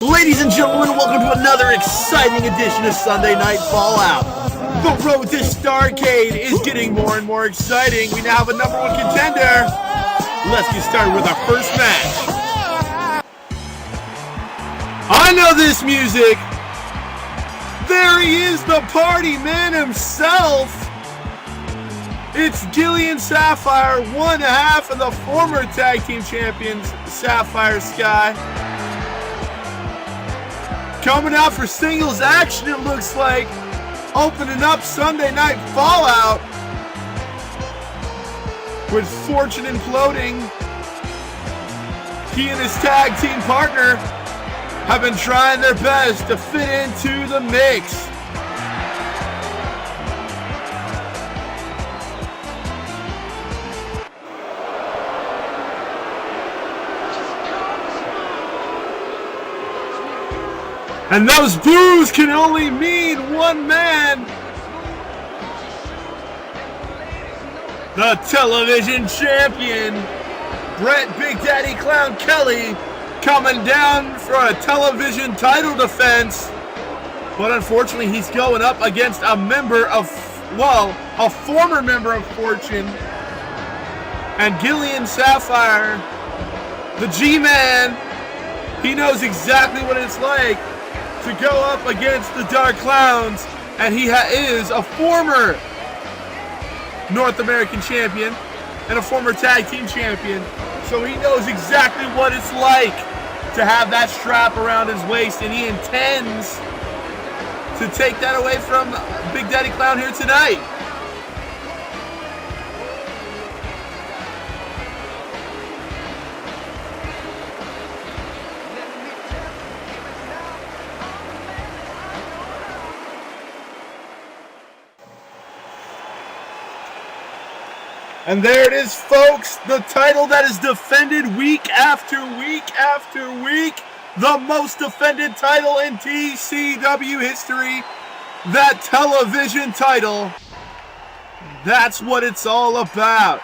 Ladies and gentlemen, welcome to another exciting edition of Sunday Night Fallout. The road to Starcade is getting more and more exciting. We now have a number one contender. Let's get started with our first match. I know this music. There he is, the party man himself. It's Gillian Sapphire, one half of the former tag team champions, Sapphire Sky. Coming out for singles action, it looks like. Opening up Sunday Night Fallout with Fortune imploding. He and his tag team partner have been trying their best to fit into the mix. And those boos can only mean one man. The television champion, Bret Big Daddy Clown Kelley, coming down for a television title defense. But unfortunately, he's going up against a former member of Fortune. And Gillian Sapphire, the G-Man, he knows exactly what it's like to go up against the Dark Clowns, and he is a former North American champion and a former tag team champion, so he knows exactly what it's like to have that strap around his waist, and he intends to take that away from Big Daddy Clown here tonight. And there it is, folks, the title that is defended week after week after week. The most defended title in T.C.W. history. That television title. That's what it's all about.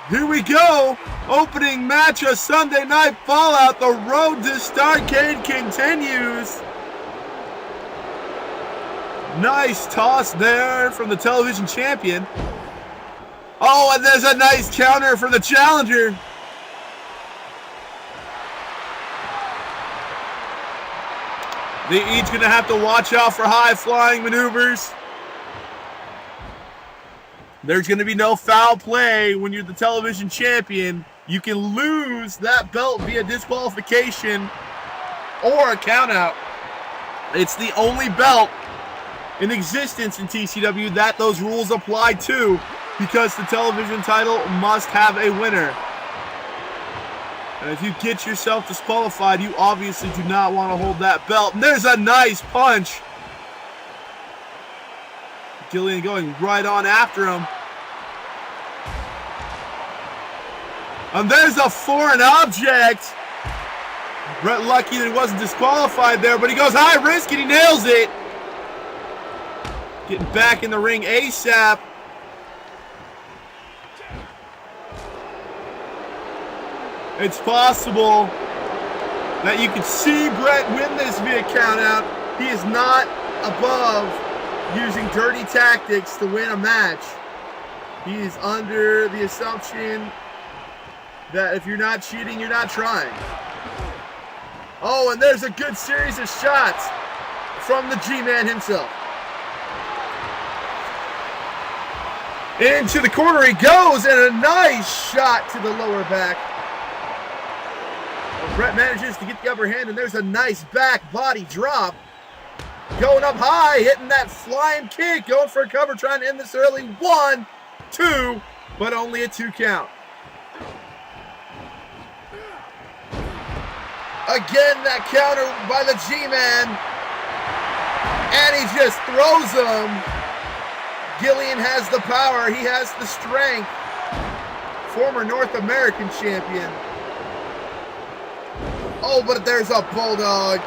Here we go. Opening match of Sunday Night Fallout. The road to Starcade continues. Nice toss there from the television champion. Oh, and there's a nice counter from the challenger. They're each going to have to watch out for high-flying maneuvers. There's going to be no foul play when you're the television champion. You can lose that belt via disqualification or a countout. It's the only belt in existence in TCW that those rules apply to, because the television title must have a winner. And if you get yourself disqualified, you obviously do not want to hold that belt. And there's a nice punch. Gillian going right on after him. And there's a foreign object. Bret lucky that he wasn't disqualified there, but he goes high risk and he nails it. Getting back in the ring ASAP. It's possible that you could see Bret win this via countout. He is not above using dirty tactics to win a match. He is under the assumption that if you're not cheating, you're not trying. Oh, and there's a good series of shots from the G-Man himself. Into the corner he goes, and a nice shot to the lower back. Bret manages to get the upper hand, and there's a nice back body drop. Going up high, hitting that flying kick, going for a cover, trying to end this early. 1, 2, but only a 2 count. Again, that counter by the G-Man, and he just throws him. Gillian has the power. He has the strength. Former North American champion. Oh, but there's a bulldog.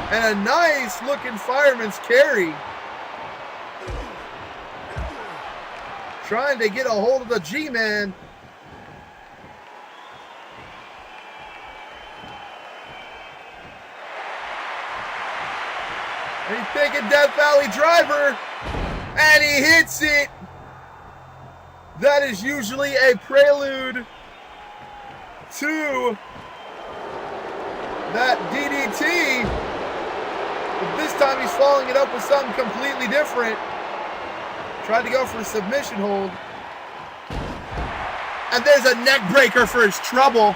And a nice looking fireman's carry. Trying to get a hold of the G-Man. He's thinking Death Valley Driver, and he hits it. That is usually a prelude to that DDT, but this time he's following it up with something completely different. Tried to go for a submission hold. And there's a neck breaker for his trouble.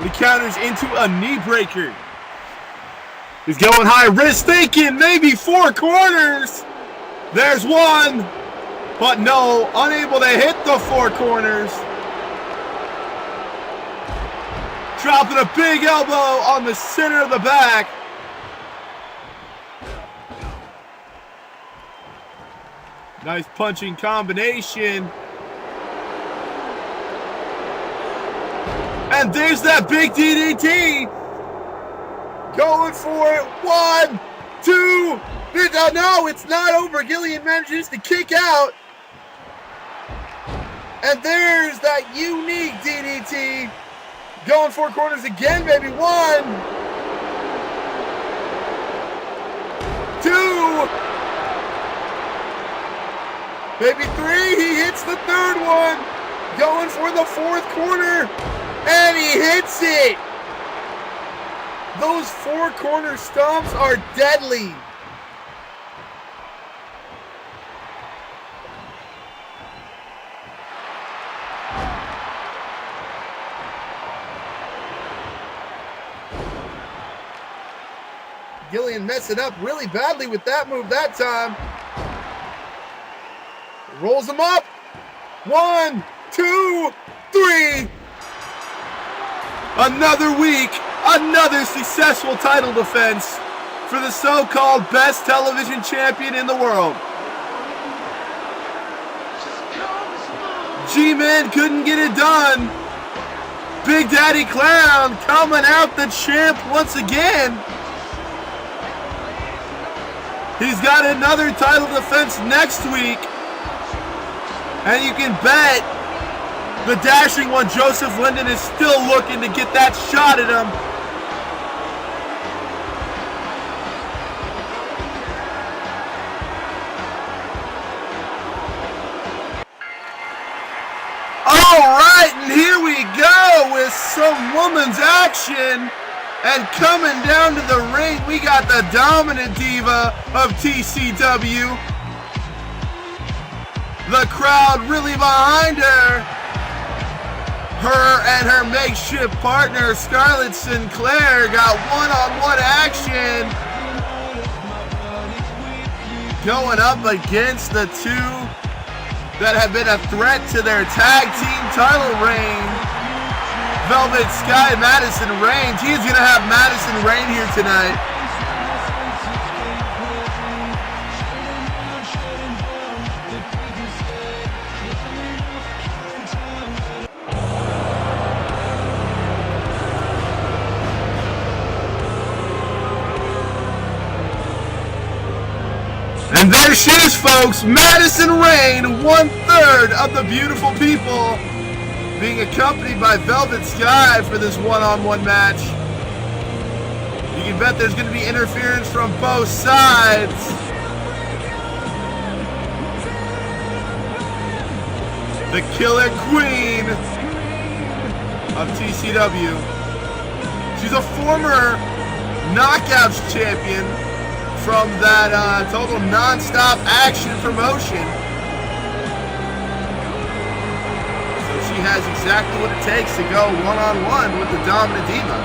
He counters into a knee breaker. He's going high risk, thinking maybe 4 corners. There's one, but no, unable to hit the 4 corners. Dropping a big elbow on the center of the back. Nice punching combination. And there's that big DDT. Going for it. 1, 2. No, it's not over. Gillian manages to kick out. And there's that unique DDT. Going 4 corners again, baby. 1, 2. Maybe 3. He hits the 3rd one. Going for the 4th corner. And he hits it. Those 4 corner stomps are deadly. Gillian messed it up really badly with that move that time. Rolls him up. 1, 2, 3. Another week, another successful title defense for the so-called best television champion in the world. G-Man couldn't get it done. Big Daddy Clown coming out the champ once again. He's got another title defense next week. And you can bet the dashing one, Joseph Linden, is still looking to get that shot at him. All right, and here we go with some women's action. And coming down to the ring, we got the dominant diva of T.C.W. The crowd really behind her. Her and her makeshift partner, Scarlett Sinclair, got one-on-one action. Going up against the 2 that have been a threat to their tag team title reign. Velvet Sky, Madison Rayne. He's going to have Madison Rayne here tonight. And there she is, folks. Madison Rayne, 1/3 of the beautiful people, being accompanied by Velvet Sky for this one-on-one match. You can bet there's going to be interference from both sides. The Killer Queen of T.C.W. She's a former Knockouts champion from that total non-stop action promotion. She has exactly what it takes to go one-on-one with the dominant diva.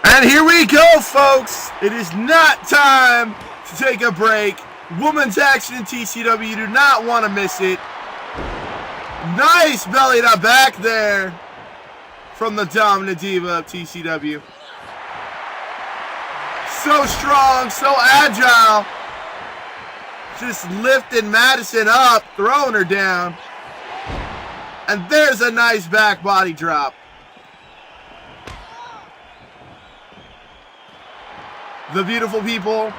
And here we go, folks. It is not time to take a break. Women's action in TCW. You do not want to miss it. Nice belly to back there from the dominant diva of TCW. So strong, so agile. Just lifting Madison up, throwing her down. And there's a nice back body drop. The beautiful people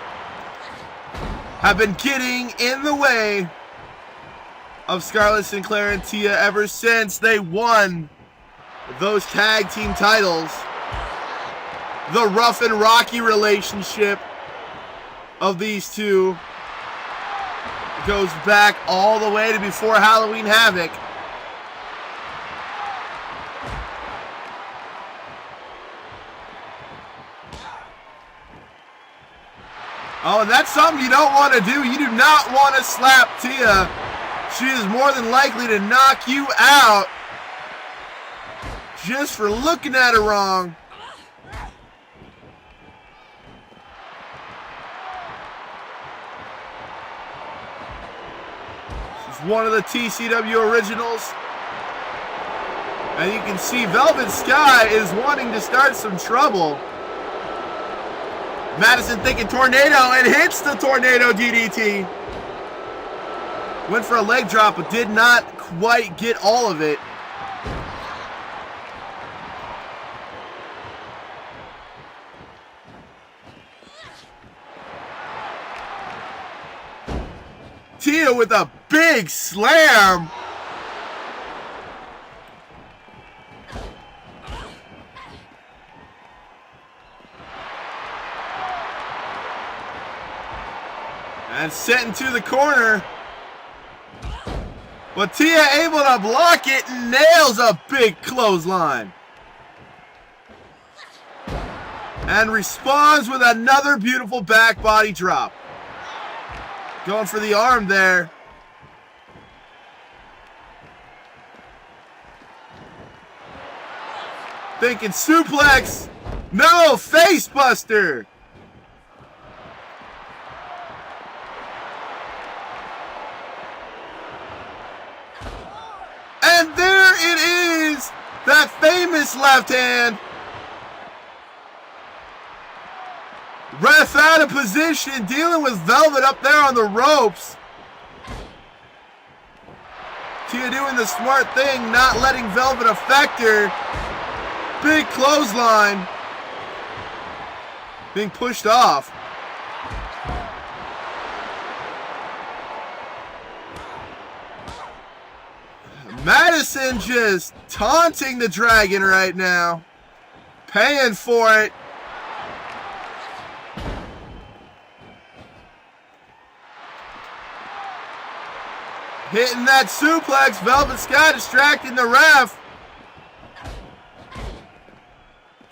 have been getting in the way of Scarlett Sinclair and Tia ever since they won those tag team titles. The rough and rocky relationship of these two goes back all the way to before Halloween Havoc. Oh, and that's something you don't want to do. You do not want to slap Tia. She is more than likely to knock you out just for looking at her wrong. She's one of the T.C.W. originals. And you can see Velvet Sky is wanting to start some trouble. Madison thinking tornado and hits the tornado DDT. Went for a leg drop but did not quite get all of it. Tia with a big slam. And sent into the corner. But Tia able to block it and nails a big clothesline. And responds with another beautiful back body drop. Going for the arm there. Thinking suplex. No, face buster. And there it is, that famous left hand. Ref out of position, dealing with Velvet up there on the ropes. Tia doing the smart thing, not letting Velvet affect her. Big clothesline. Being pushed off. Madison just taunting the Dragon right now. Paying for it. Hitting that suplex. Velvet Sky distracting the ref.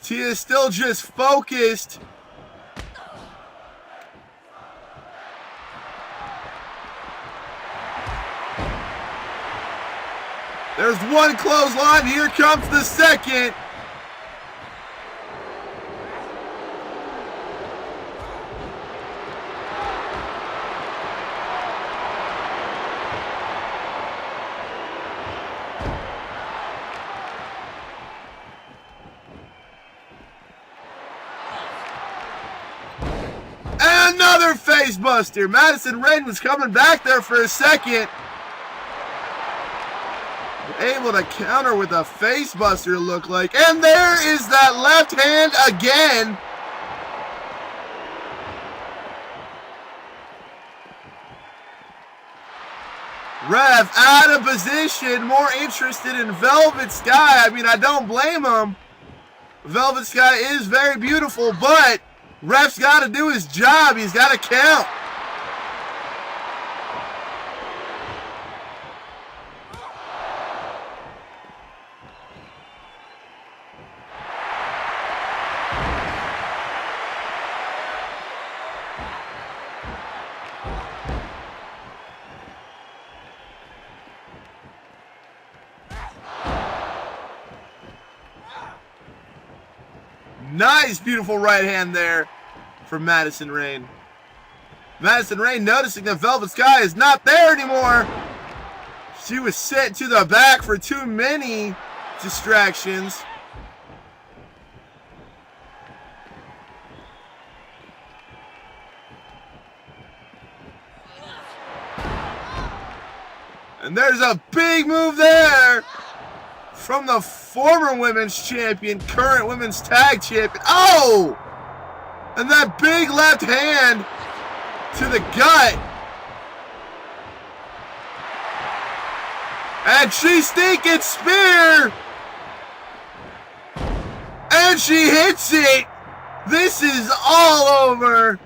Tia is still just focused. There's one clothesline. Here comes the second. And another face buster. Madison Rayne was coming back there for a second. Able to counter with a face buster, it looked like. And there is that left hand again. Ref out of position, more interested in Velvet Sky. I mean, I don't blame him. Velvet Sky is very beautiful, but ref's got to do his job. He's got to count. Nice, beautiful right hand there from Madison Rayne. Madison Rayne noticing that Velvet Sky is not there anymore. She was sent to the back for too many distractions. And there's a big move there from the former women's champion, current women's tag champion. Oh! And that big left hand to the gut. And she stinking spear. And she hits it. This is all over.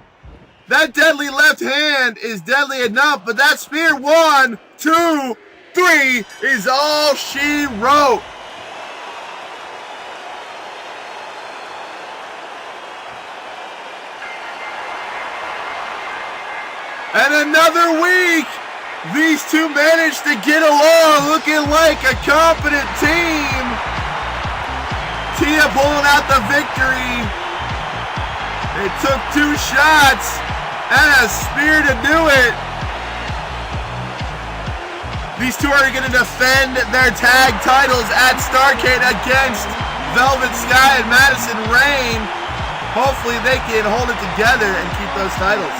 That deadly left hand is deadly enough, but that spear 1, 2, 3 is all she wrote. And another week, these two managed to get along, looking like a competent team. Tia pulling out the victory. It took 2 shots and a spear to do it. These two are going to defend their tag titles at Starcade against Velvet Sky and Madison Rain. Hopefully they can hold it together and keep those titles.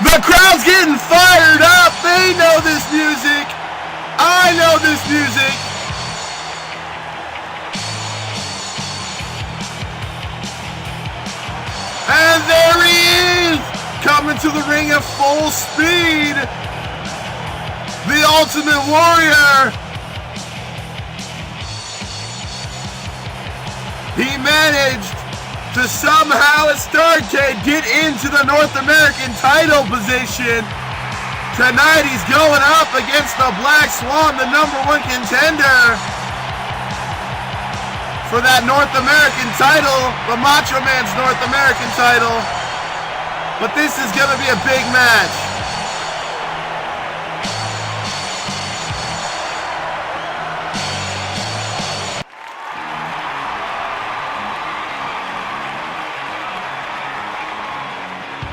The crowd's getting fired up. They know this music. I know this music. And there he is, coming to the ring at full speed. The Ultimate Warrior. He managed to somehow at Starcade get into the North American title position. Tonight he's going up against the Black Swan, the #1 contender for that North American title, the Macho Man's North American title. But this is going to be a big match.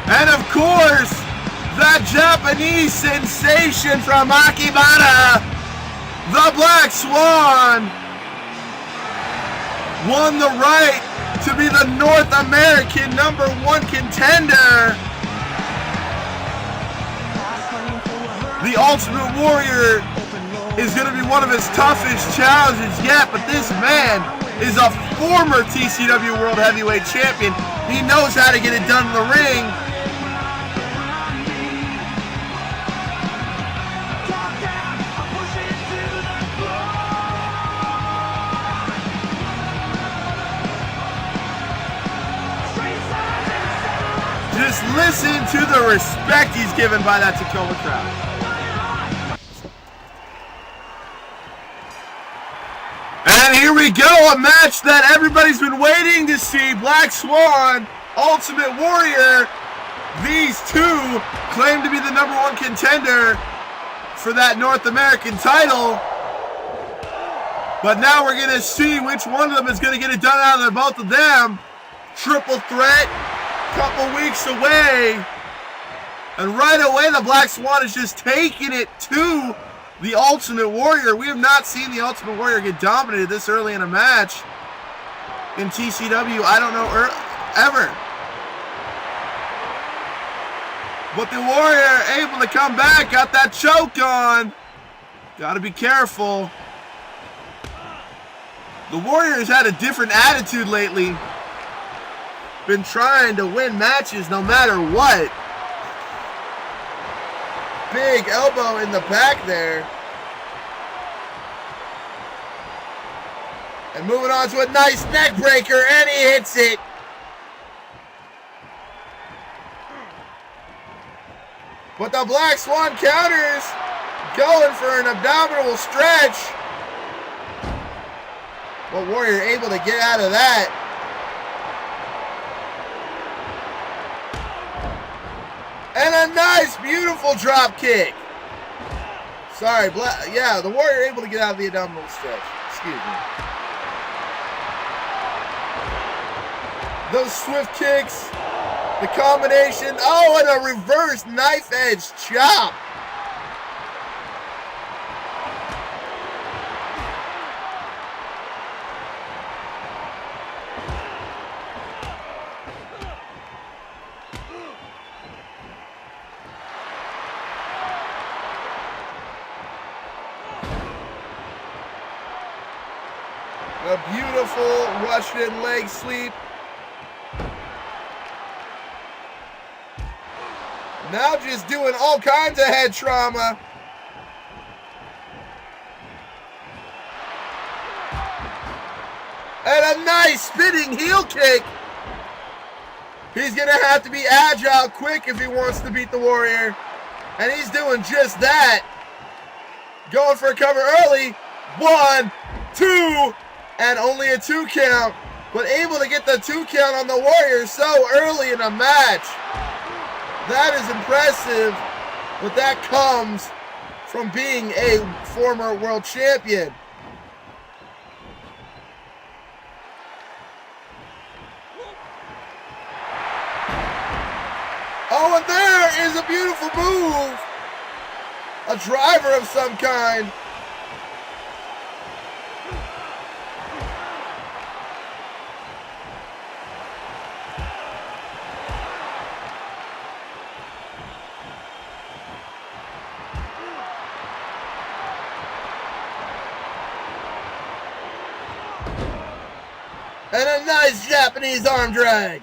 And of course, that Japanese sensation from Akibara, the Black Swan, won the right to be the North American #1 contender. The Ultimate Warrior is going to be one of his toughest challenges yet, but this man is a former T.C.W. World Heavyweight Champion. He knows how to get it done in the ring. Just listen to the respect he's given by that Tacoma crowd. And here we go, a match that everybody's been waiting to see. Black Swan, Ultimate Warrior. These two claim to be the #1 contender for that North American title. But now we're going to see which one of them is going to get it done out of both of them. Triple threat. Couple weeks away, and right away the Black Swan is just taking it to the Ultimate Warrior. We have not seen the Ultimate Warrior get dominated this early in a match in TCW, I don't know, ever. But the Warrior able to come back, got that choke on. Gotta be careful. The Warrior has had a different attitude lately. Been trying to win matches no matter what. Big elbow in the back there. And moving on to a nice neck breaker, and he hits it. But the Black Swan counters, going for an abdominal stretch. But Warrior able to get out of that. And a nice, beautiful drop kick. Sorry, yeah, the Warrior able to get out of the abdominal stretch. Excuse me. Those swift kicks, the combination. Oh, and a reverse knife edge chop. A beautiful Russian leg sweep. Now just doing all kinds of head trauma. And a nice spinning heel kick. He's going to have to be agile, quick if he wants to beat the Warrior. And he's doing just that. Going for a cover early. 1, 2, and only a 2 count. But able to get the 2 count on the Warrior so early in a match. That is impressive. But that comes from being a former world champion. Oh, and there is a beautiful move. A driver of some kind. And a nice Japanese arm drag.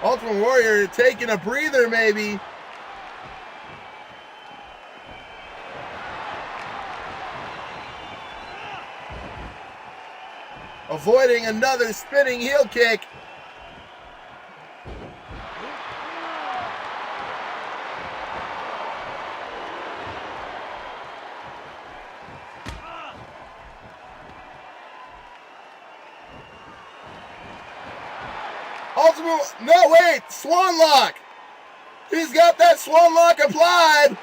Ultimate Warrior taking a breather maybe. Avoiding another spinning heel kick. Ultimate, no wait, Swan Lock. He's got that Swan Lock applied.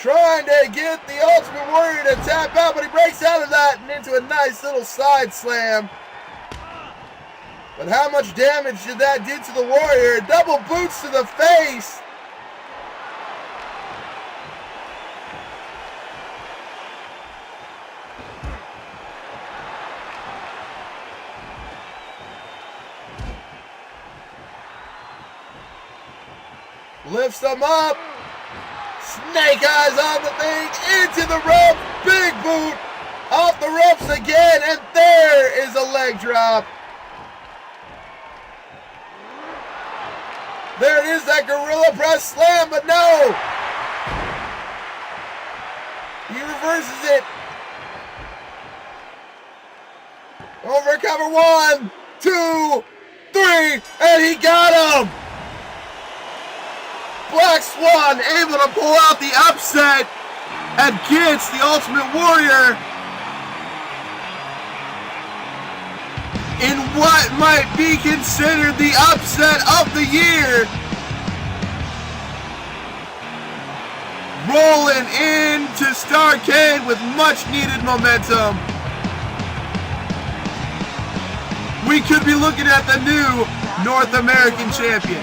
Trying to get the Ultimate Warrior to tap out, but he breaks out of that and into a nice little side slam. But how much damage did that do to the Warrior? Double boots to the face. Lifts them up. Snake eyes on the thing. Into the rope. Big boot. Off the ropes again. And there is a leg drop. There it is, that gorilla press slam, but no. He reverses it. Over cover 1, 2, 3. And he got him. Black Swan able to pull out the upset and gets the Ultimate Warrior in what might be considered the upset of the year. Rolling into Starcade with much needed momentum. We could be looking at the new North American champion.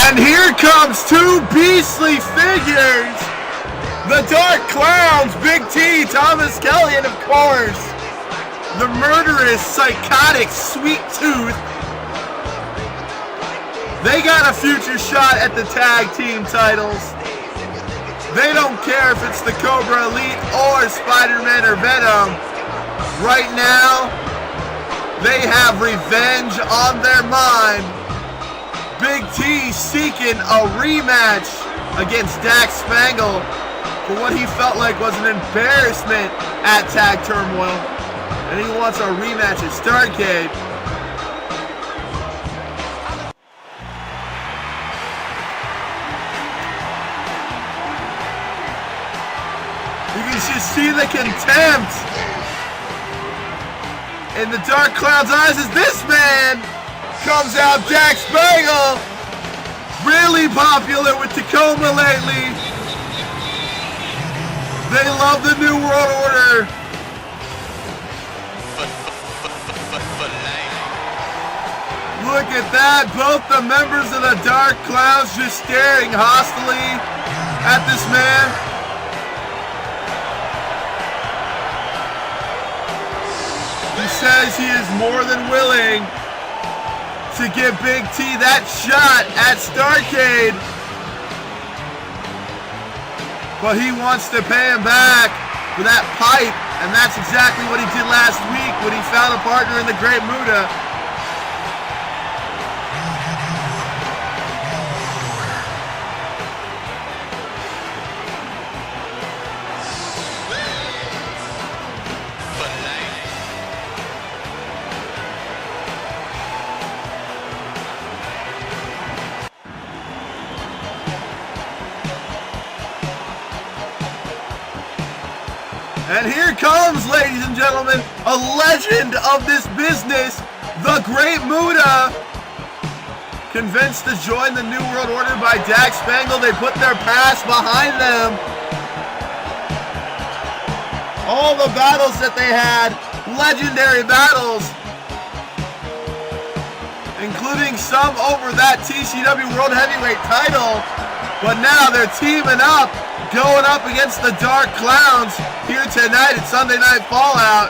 And here comes two beastly figures. The Dark Clowns, Big T, Thomas Kelley, and of course, the murderous, psychotic Sweet Tooth. They got a future shot at the tag team titles. They don't care if it's the Cobra Elite or Spider-Man or Venom. Right now, they have revenge on their mind. Big T seeking a rematch against Dax Spangle for what he felt like was an embarrassment at Tag Turmoil. And he wants a rematch at Starcade. You can just see the contempt in the Dark Clown's eyes as this man comes out. Dax Spangle, really popular with Tacoma lately. They love the New World Order. at that. Both the members of the Dark Clowns just staring hostilely at this man. He says he is more than willing to give Big T that shot at Starcade. But he wants to pay him back for that pipe, and that's exactly what he did last week when he found a partner in the Great Muta. And here comes, ladies and gentlemen, a legend of this business, the Great Muta. Convinced to join the New World Order by Dax Spangle, they put their past behind them. All the battles that they had, legendary battles, including some over that T.C.W. World Heavyweight title. But now they're teaming up, going up against the Dark Clowns here tonight at Sunday Night Fallout.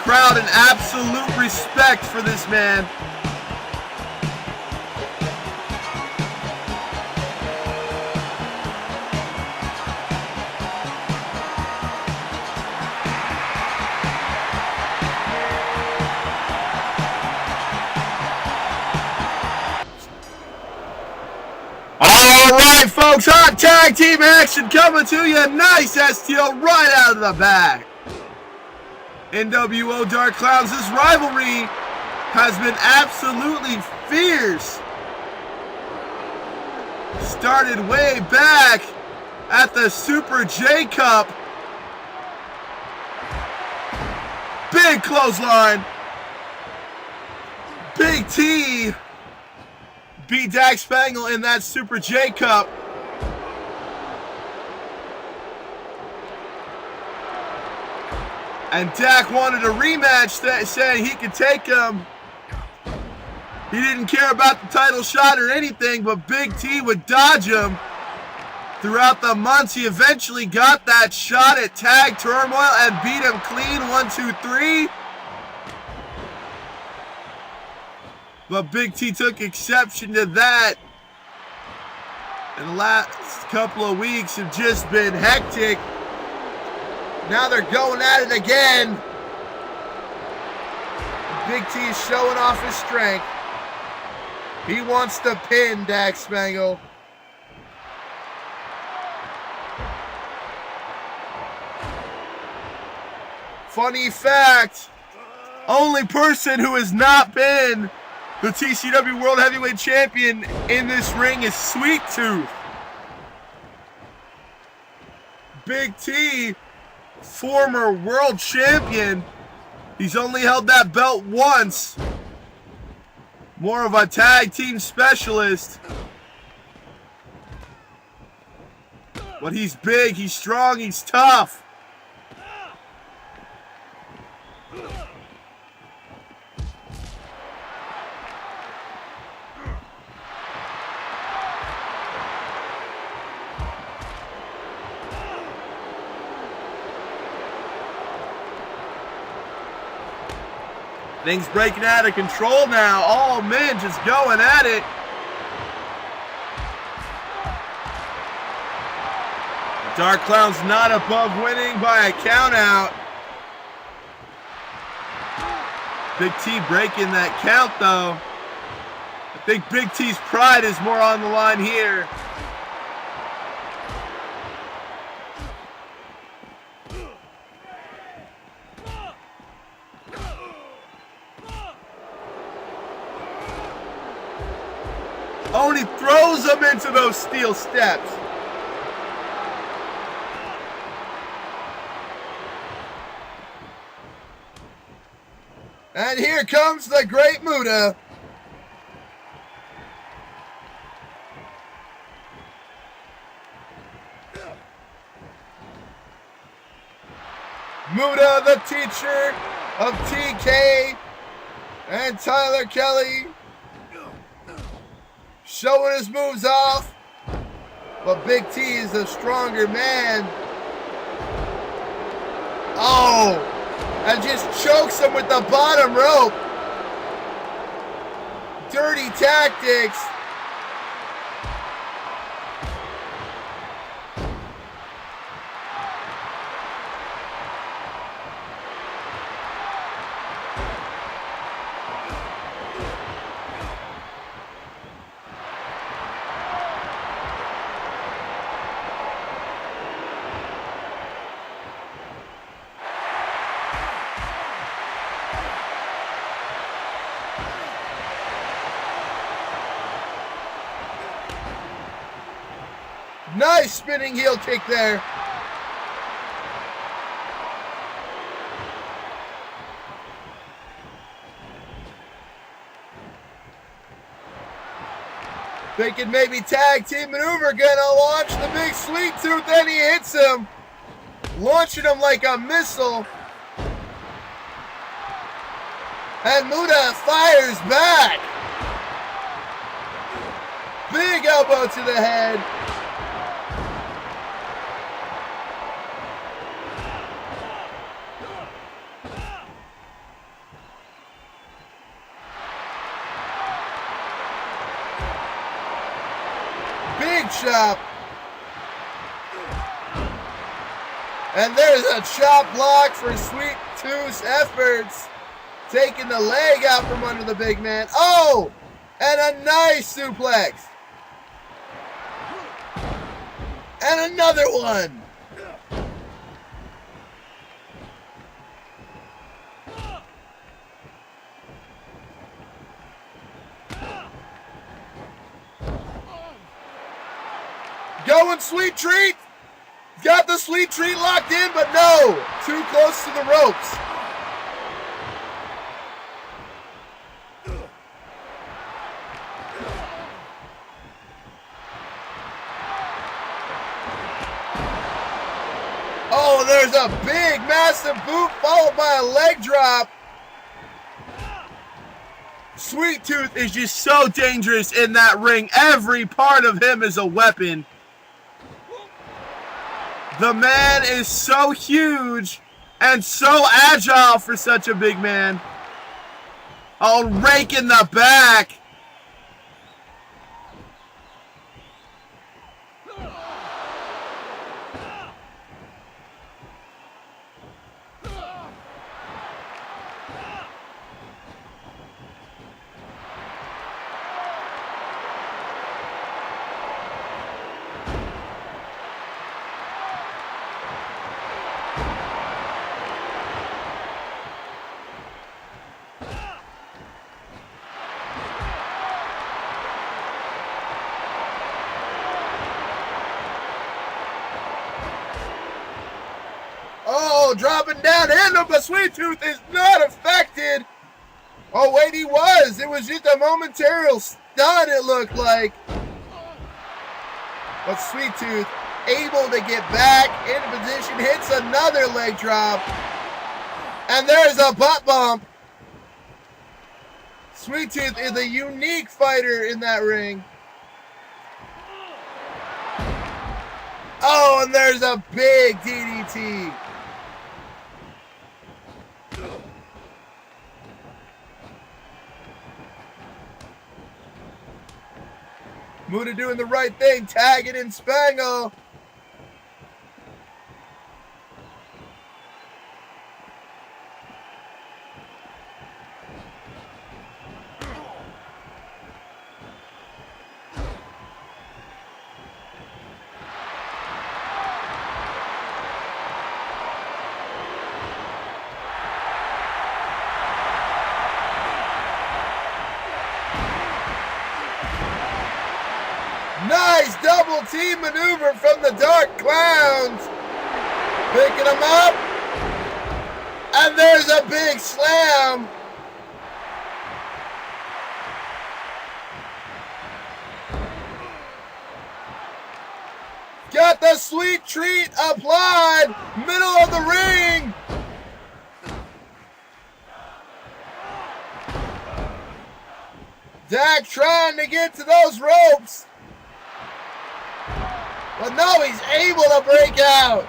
Crowd in absolute respect for this man. Alright folks, hot tag team action coming to you. Nice STO right out of the bag. NWO Dark Clowns, this rivalry has been absolutely fierce. Started way back at the Super J Cup. Big clothesline. Big T beat Dax Spangle in that Super J Cup. And Dak wanted a rematch, saying he could take him. He didn't care about the title shot or anything, but Big T would dodge him. Throughout the months, he eventually got that shot at Tag Turmoil and beat him clean, 1, 2, 3. But Big T took exception to that. And the last couple of weeks have just been hectic. Now they're going at it again. Big T is showing off his strength. He wants to pin Dax Spangle. Funny fact, only person who has not been the TCW World Heavyweight Champion in this ring is Sweet Tooth. Big T, former world champion. He's only held that belt once. More of a tag team specialist. But he's big, he's strong, he's tough. Things breaking out of control now. All men just going at it. Dark Clown's not above winning by a count out. Big T breaking that count though. I think Big T's pride is more on the line here. Only throws him into those steel steps. And here comes the Great Muta. Muta, the teacher of TK and Tyler Kelley. Showing his moves off. But Big T is a stronger man. Oh, and just chokes him with the bottom rope. Dirty tactics. Nice spinning heel kick there. Thinking maybe tag team maneuver, gonna launch the big sweet tooth, and he hits him. Launching him like a missile. And Muta fires back. Big elbow to the head. Big chop. And there's a chop block for Sweet Tooth's efforts. Taking the leg out from under the big man. Oh! And a nice suplex. And another one. Going Sweet Treat. Got the Sweet Treat locked in, but no. Too close to the ropes. Oh, there's a big, massive boot followed by a leg drop. Sweet Tooth is just so dangerous in that ring. Every part of him is a weapon. The man is so huge and so agile for such a big man. Oh, rake in the back. Oh, dropping down handle, but Sweet Tooth is not affected. Oh, wait, he was. It was just a momentary stun, it looked like. But Sweet Tooth able to get back into position, hits another leg drop. And there's a butt bump. Sweet Tooth is a unique fighter in that ring. Oh, and there's a big DDT. Muta doing the right thing, tagging in Spangle. Nice double team maneuver from the Dark Clowns. Picking him up. And there's a big slam. Got the Sweet Treat applied. Middle of the ring. Dak trying to get to those ropes. But no, he's able to break out.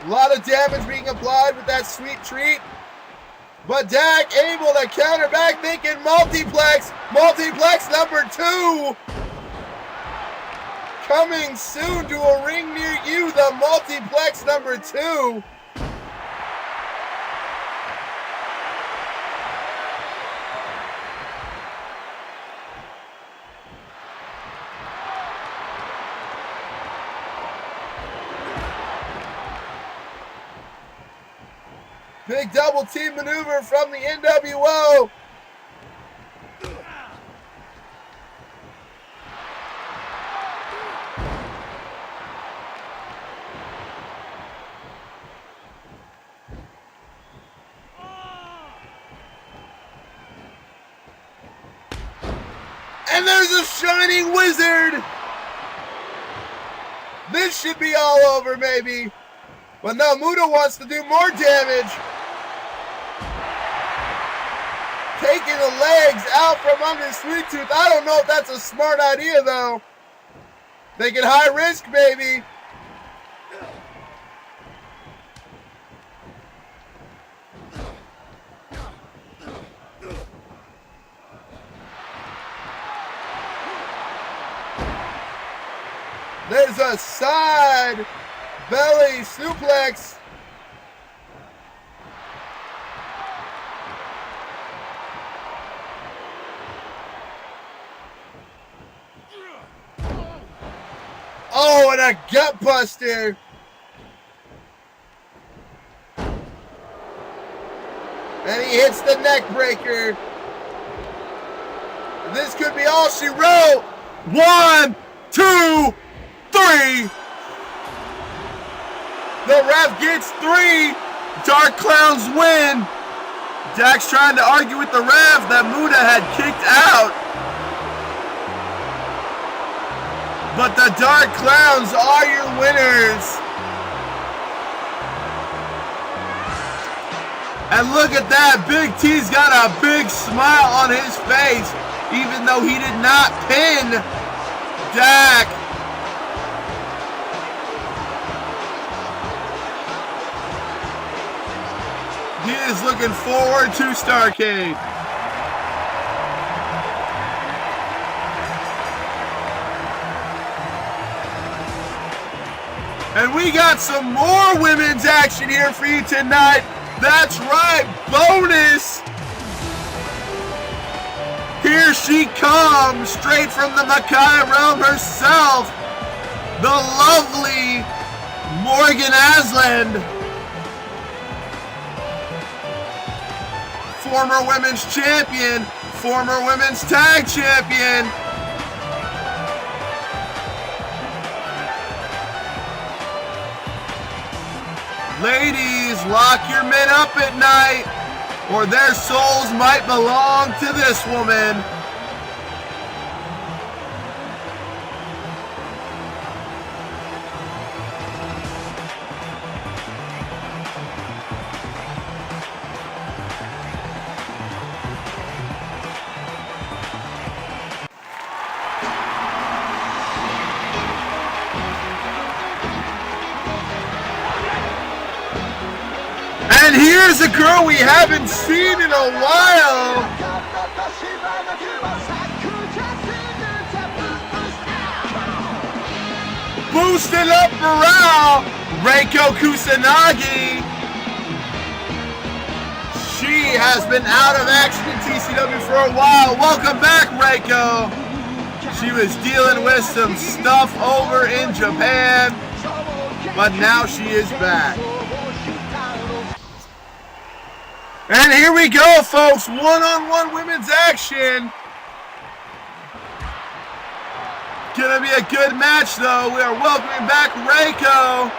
A lot of damage being applied with that sweet treat. But Dak able to counter back, thinking multiplex. Multiplex number 2. Coming soon to a ring near you, the multiplex number 2. Big double team maneuver from the NWO. And there's a shining wizard. This should be all over, maybe. But no, Muta wants to do more damage. Taking the legs out from under Sweet Tooth. I don't know if that's a smart idea, though. Thinking high risk, baby. There's a side belly suplex. Oh, and a gut buster. And he hits the neck breaker. This could be all she wrote. 1, 2, 3. The ref gets 3. Dark Clowns win. Dak's trying to argue with the ref that Muta had kicked out. But the Dark Clowns are your winners. And look at that. Big T's got a big smile on his face, even though he did not pin Dak. He is looking forward to Starcade. And we got some more women's action here for you tonight. That's right, bonus. Here she comes, straight from the Makai realm herself, the lovely Morgan Asland. Former women's champion, former women's tag champion. Ladies, lock your men up at night, or their souls might belong to this woman. And here's a girl we haven't seen in a while. Boosting up morale, Reiko Kusanagi. She has been out of action in T.C.W. for a while. Welcome back, Reiko. She was dealing with some stuff over in Japan, but now she is back. And here we go, folks. One-on-one women's action. Gonna be a good match, though. We are welcoming back Reiko.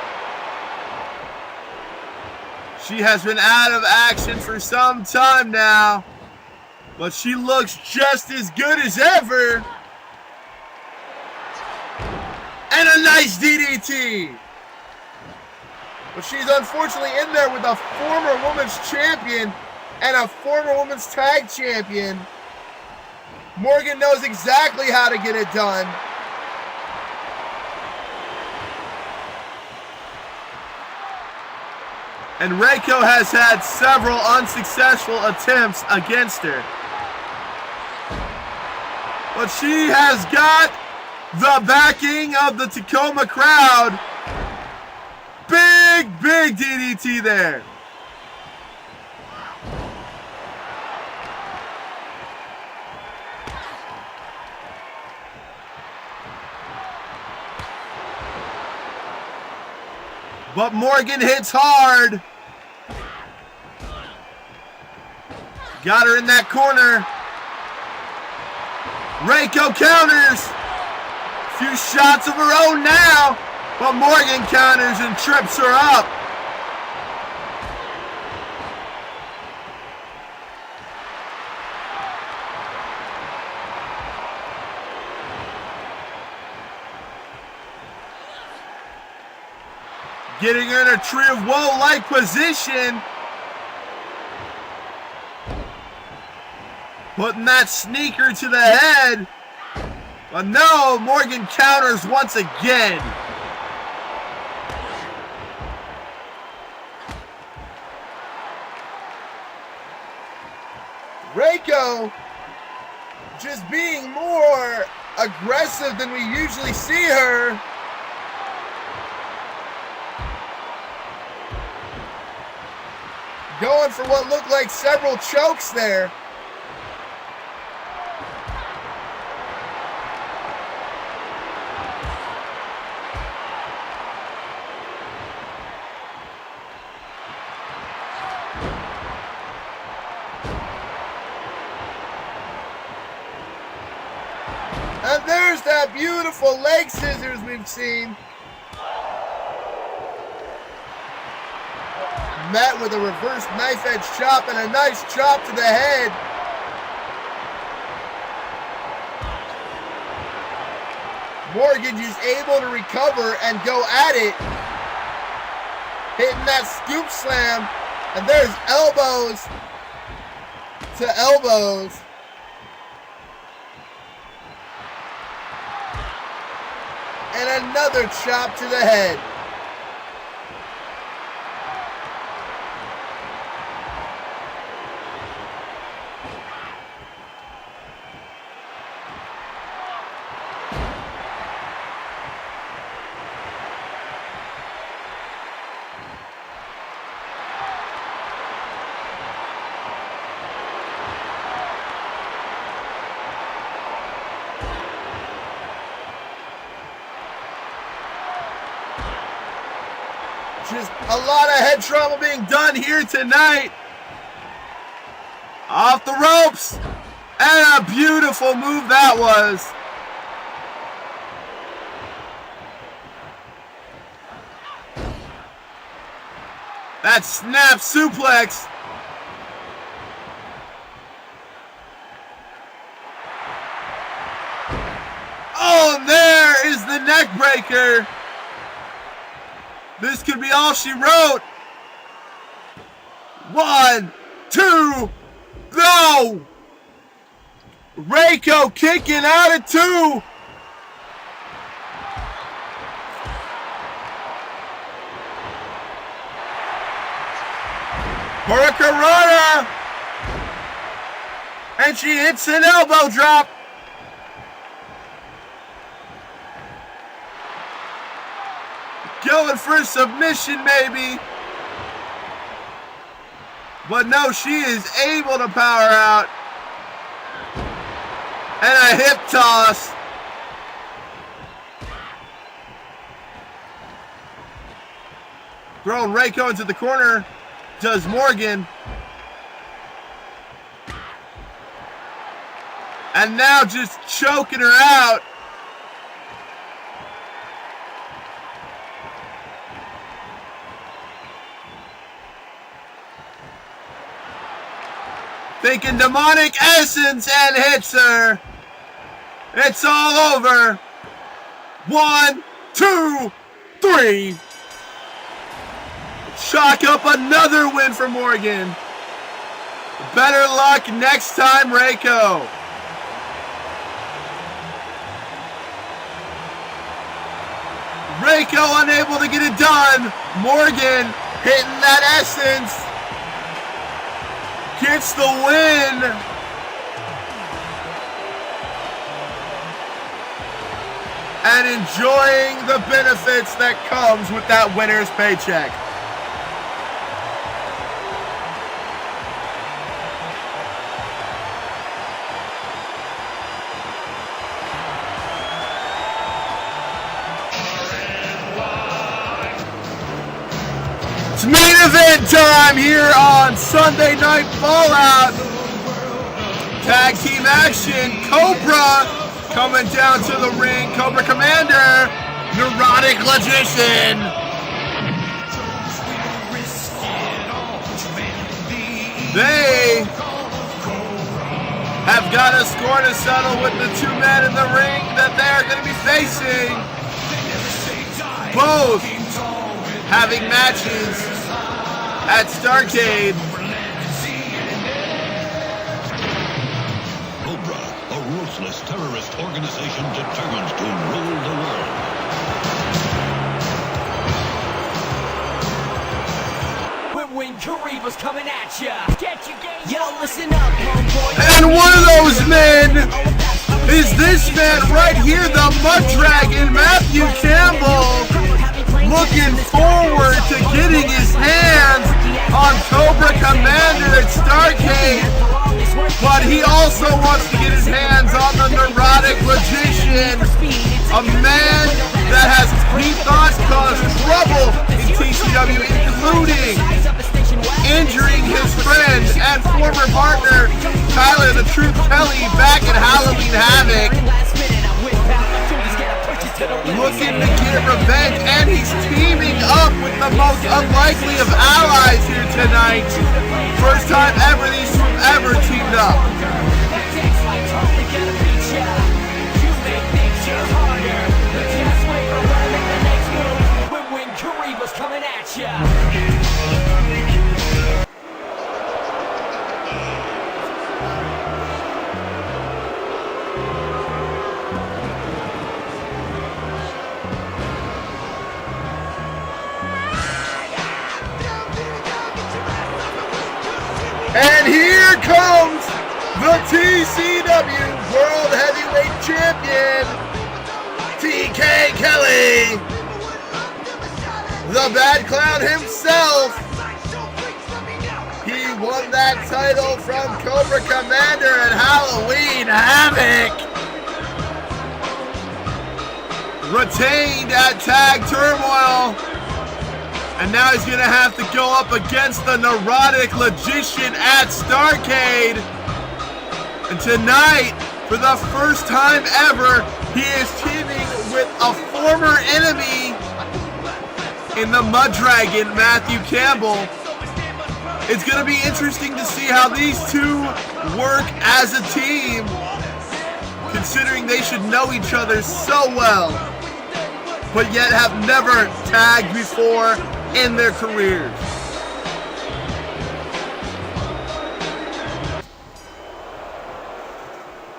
She has been out of action for some time now, but she looks just as good as ever. And a nice DDT. But she's unfortunately in there with a former women's champion and a former women's tag champion. Morgan knows exactly how to get it done. And Reiko has had several unsuccessful attempts against her. But she has got the backing of the Tacoma crowd. Big DDT there. But Morgan hits hard. Got her in that corner. Reiko counters. A few shots of her own now. But Morgan counters and trips her up. Getting her in a Tree of Woe-like position. Putting that sneaker to the head. But no, Morgan counters once again. Reiko just being more aggressive than we usually see her. Going for what looked like several chokes there. And there's that beautiful leg scissors we've seen. Met with a reverse knife edge chop and a nice chop to the head. Morgan just able to recover and go at it. Hitting that scoop slam. And there's elbows to elbows. And another chop to the head. Just a lot of head trauma being done here tonight. Off the ropes. And a beautiful move that was. That snap suplex. Oh, and there is the neck breaker. This could be all she wrote. 1, 2, go! Reiko kicking out at 2. Hurricanrana. And she hits an elbow drop. Going for a submission maybe. But no, she is able to power out. And a hip toss. Throwing Reiko into the corner. Does Morgan. And now just choking her out. Thinking demonic essence and hits her. It's all over. 1, 2, 3. chalk up another win for Morgan. Better luck next time, Reiko. Reiko unable to get it done. Morgan hitting that essence. Gets the win. And enjoying the benefits that comes with that winner's paycheck. It's main event time here on Sunday Night Fallout. Tag team action. Cobra coming down to the ring. Cobra Commander. Neurotic Logician. They have got a score to settle with the two men in the ring that they are going to be facing. Both having matches at Starcade. Cobra, a ruthless terrorist organization determined to rule the world. When Kariba's coming at ya. Yo, listen up, homeboy. And one of those men is this man right here, the Mud Dragon, Matthew Campbell. Looking forward to getting his hands on Cobra Commander at Starcade, but he also wants to get his hands on the Neurotic Logician, a man that has, he thought, caused trouble in T.C.W, including injuring his friend and former partner Tyler the Truth Kelley back at Halloween Havoc. Looking to get revenge, and he's teaming up with the most unlikely of allies here tonight. First time ever these two have ever teamed up. When Kariba's coming at ya. And here comes the T.C.W World Heavyweight Champion, TK Kelley. The Bad Clown himself. He won that title from Cobra Commander at Halloween Havoc. Retained at Tag Turmoil. And now he's going to have to go up against the Neurotic Logician at Starcade. And tonight, for the first time ever, he is teaming with a former enemy in the Mud Dragon, Matthew Campbell. It's going to be interesting to see how these two work as a team, considering they should know each other so well, but yet have never tagged before in their careers.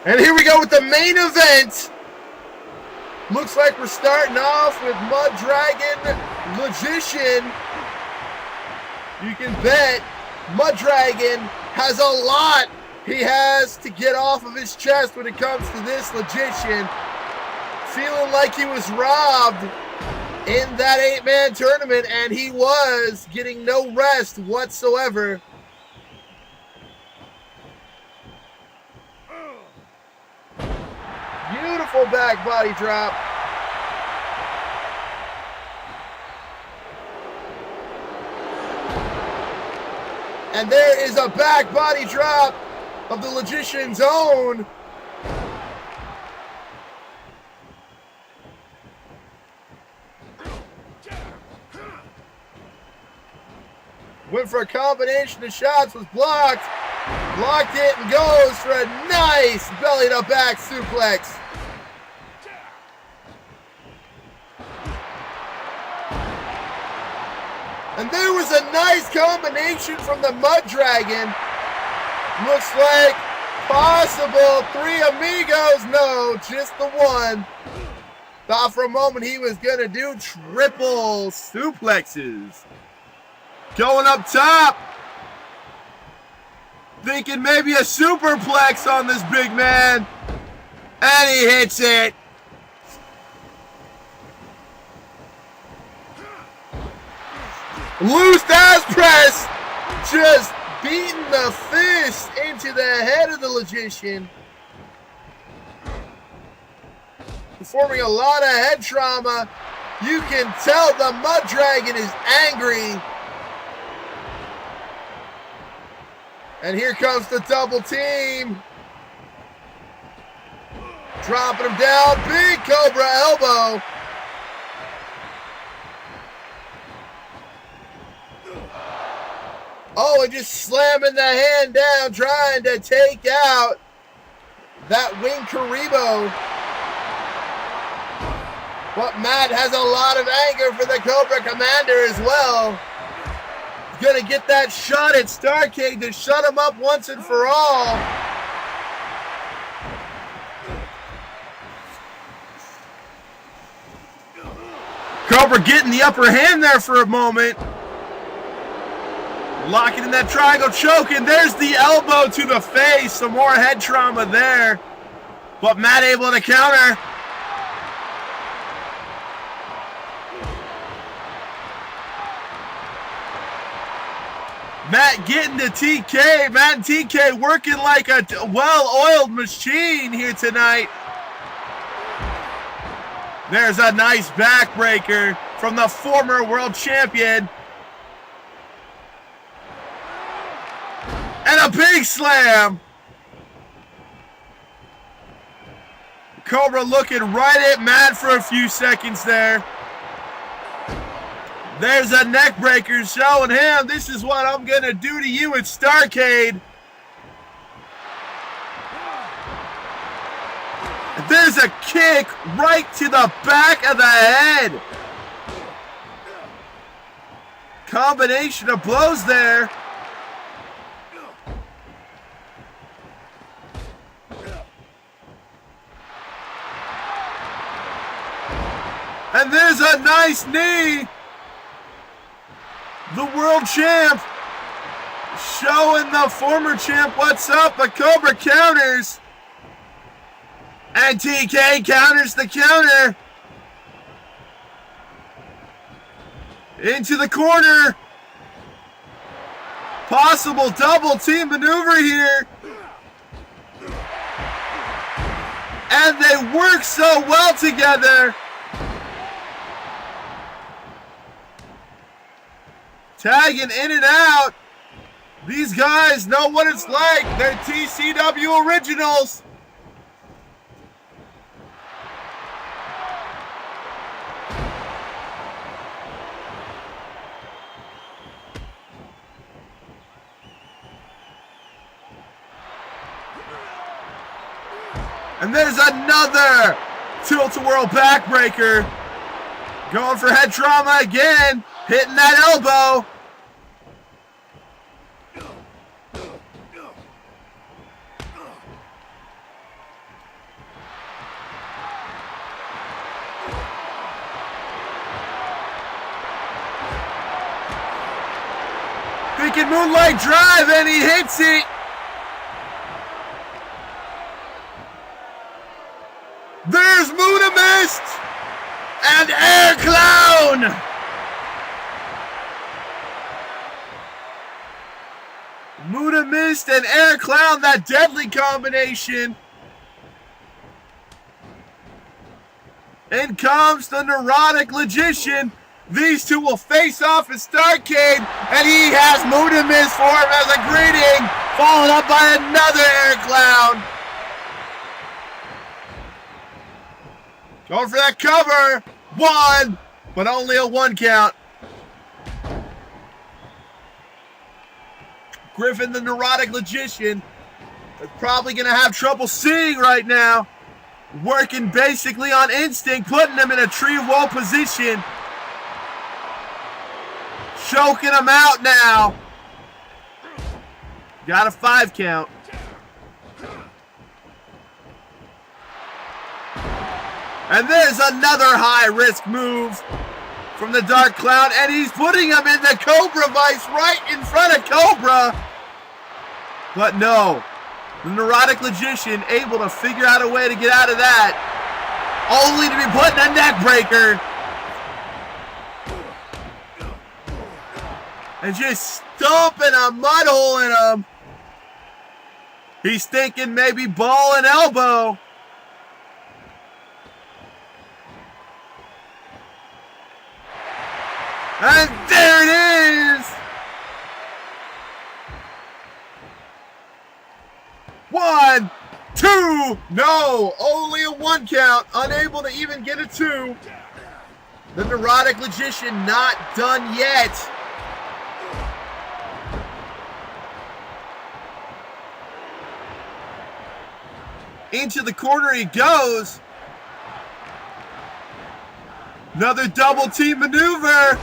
And here we go with the main event. Looks like we're starting off with Mud Dragon Logician. You can bet Mud Dragon has a lot he has to get off of his chest when it comes to this Logician. Feeling like he was robbed in that 8-man tournament, and he was getting no rest whatsoever. Beautiful back body drop. And there is a back body drop of the Logician's own. Went for a combination of shots, was blocked. Blocked it and goes for a nice belly to back suplex. And there was a nice combination from the Mud Dragon. Looks like possible 3 amigos. No, just the one. Thought for a moment he was going to do triple suplexes. Going up top. Thinking maybe a superplex on this big man. And he hits it. Loose ass press. Just beating the fist into the head of the Logician. Performing a lot of head trauma. You can tell the Mud Dragon is angry. And here comes the double team. Dropping him down. Big Cobra elbow. Oh, and just slamming the hand down, trying to take out that wing Karibo. But Matt has a lot of anger for the Cobra Commander as well. He's going to get that shot at Starcade to shut him up once and for all. Cobra getting the upper hand there for a moment. Locking in that triangle choke, and there's the elbow to the face. Some more head trauma there. But Matt able to counter. Matt getting to TK. Matt and TK working like a well-oiled machine here tonight. There's a nice backbreaker from the former world champion. And a big slam. Cobra looking right at Matt for a few seconds there. There's a neck breaker showing him, this is what I'm going to do to you at Starcade. There's a kick right to the back of the head. Combination of blows there. And there's a nice knee. The world champ showing the former champ what's up. But Cobra counters. And TK counters the counter. Into the corner. Possible double team maneuver here. And they work so well together. Tagging in and out. These guys know what it's like. They're T.C.W. originals. And there's another tilt-a-whirl backbreaker. Going for head trauma again. Hitting that elbow. Thinking Moonlight Drive, and he hits it. There's Muda Mist and Air Clown. Muda Mist and Air Clown, that deadly combination. In comes the neurotic Logician. These two will face off at Starcade, and he has Muda Mist for him as a greeting, followed up by another Air Clown. Going for that cover. One, but only a 1 count. Griffin, the neurotic Logician, is probably going to have trouble seeing right now. Working basically on instinct, putting him in a tree of woe position. choking him out now. Got a 5 count. And there's another high-risk move from the Dark Clown, and he's putting him in the Cobra Vice right in front of Cobra. But no, the Neurotic Logician able to figure out a way to get out of that, only to be put in a neck breaker. And just stomping a mud hole in him. He's thinking maybe ball and elbow. And there it is! 1, 2, no, only a 1 count, unable to even get a 2. The Neurotic Logician not done yet. Into the corner he goes. Another double team maneuver.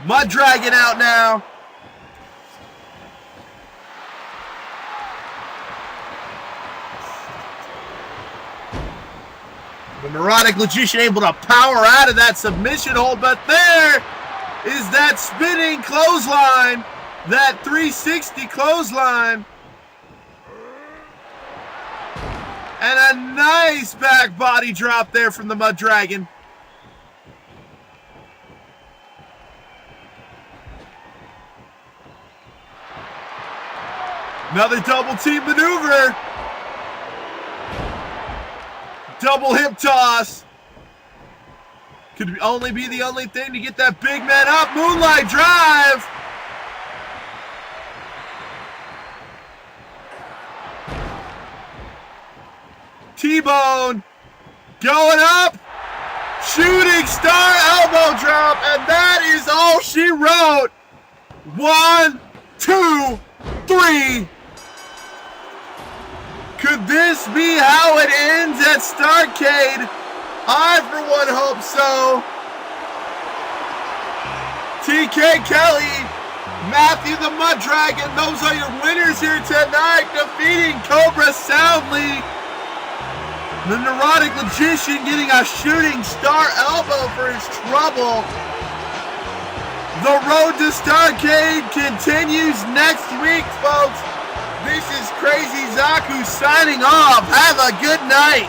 Mud Dragon out now. The Neurotic Logician able to power out of that submission hold, but there is that spinning clothesline, that 360 clothesline. And a nice back body drop there from the Mud Dragon. Another double team maneuver. Double hip toss. Could only be the only thing to get that big man up. Moonlight drive. T-bone going up. Shooting star elbow drop. And that is all she wrote. 1, 2, 3. Could this be how it ends at Starcade? I, for one, hope so. TK Kelley, Matthew the Mud Dragon, those are your winners here tonight, defeating Cobra soundly. The Neurotic Logician getting a shooting star elbow for his trouble. The road to Starcade continues next week, folks. This is Crazy Zaku signing off. Have a good night.